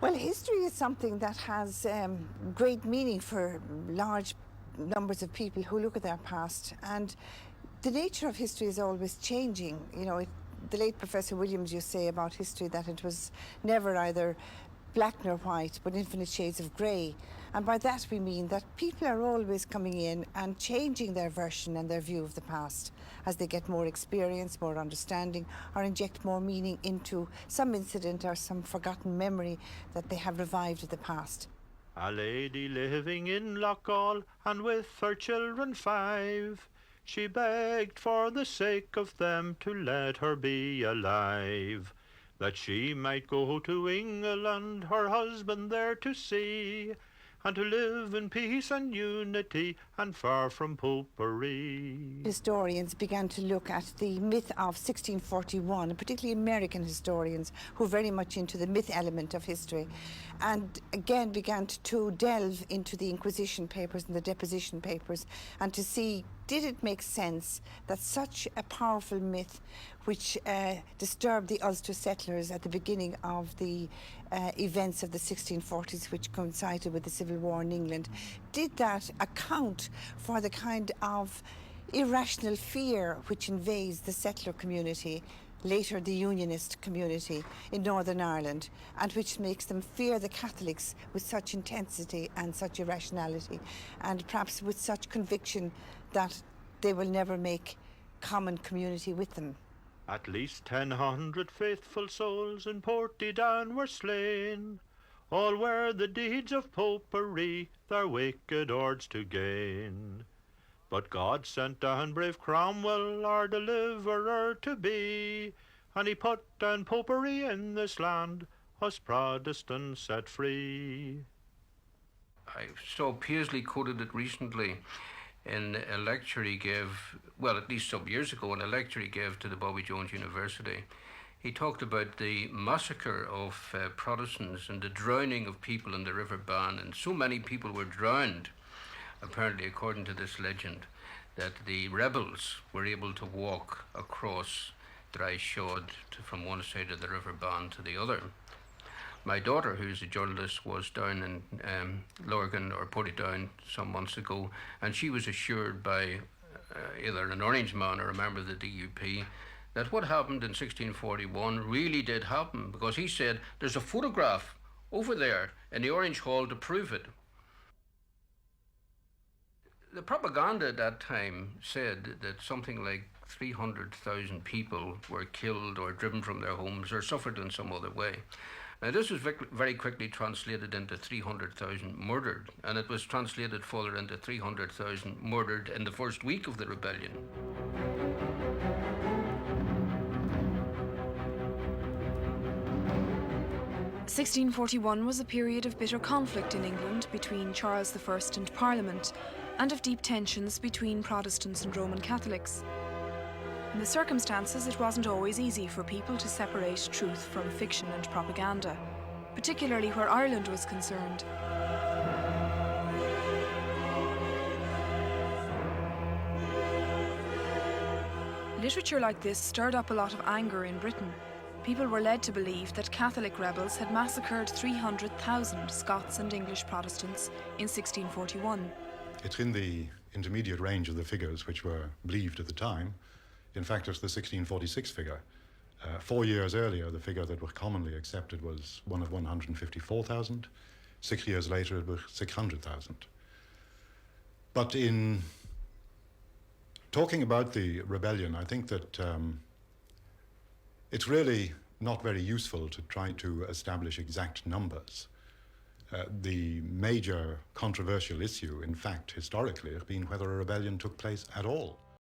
Well, history is something that has great meaning for large numbers of people who look at their past, and the nature of history is always changing. The late Professor Williams used to say about history that it was never either black nor white, but infinite shades of grey. And by that we mean that people are always coming in and changing their version and their view of the past as they get more experience, more understanding, or inject more meaning into some incident or some forgotten memory that they have revived of the past. A lady living in Loughgall, and with her children 5, she begged for the sake of them to let her be alive, that she might go to England, her husband there to see, and to live in peace and unity, and far from popery. Historians began to look at the myth of 1641, and particularly American historians who are very much into the myth element of history, and again began to delve into the Inquisition papers and the deposition papers, and to see, did it make sense that such a powerful myth, which disturbed the Ulster settlers at the beginning of the events of the 1640s, which coincided with the Civil War in England, did that account for the kind of irrational fear which invades the settler community, later the unionist community in Northern Ireland, and which makes them fear the Catholics with such intensity and such irrationality, and perhaps with such conviction that they will never make common community with them. At least 1,000 faithful souls in Portadown were slain. All were the deeds of popery, their wicked hordes to gain. But God sent down brave Cromwell, our deliverer to be, and he put down popery in this land, us Protestants set free. I saw Paisley quoted it recently in a lecture he gave, well, at least some years ago, in a lecture he gave to the Bobby Jones University. He talked about the massacre of Protestants and the drowning of people in the River Bann, and so many people were drowned, apparently according to this legend, that the rebels were able to walk across dry shod from one side of the River Bann to the other. My daughter, who's a journalist, was down in Lurgan or Portadown some months ago, and she was assured by either an Orange man or a member of the DUP that what happened in 1641 really did happen, because he said there's a photograph over there in the Orange Hall to prove it. The propaganda at that time said that something like 300,000 people were killed or driven from their homes or suffered in some other way. Now, this was very quickly translated into 300,000 murdered, and it was translated further into 300,000 murdered in the first week of the rebellion. (1641) was a period of bitter conflict in England between Charles I and Parliament, and of deep tensions between Protestants and Roman Catholics. In the circumstances, it wasn't always easy for people to separate truth from fiction and propaganda, particularly where Ireland was concerned. Literature like this stirred up a lot of anger in Britain. People were led to believe that Catholic rebels had massacred 300,000 Scots and English Protestants in 1641. It's in the intermediate range of the figures which were believed at the time. In fact, it's the 1646 figure. 4 years earlier, the figure that was commonly accepted was one of 154,000. 6 years later, it was 600,000. But in talking about the rebellion, I think that it's really not very useful to try to establish exact numbers. The major controversial issue, in fact, historically, has been whether a rebellion took place at all.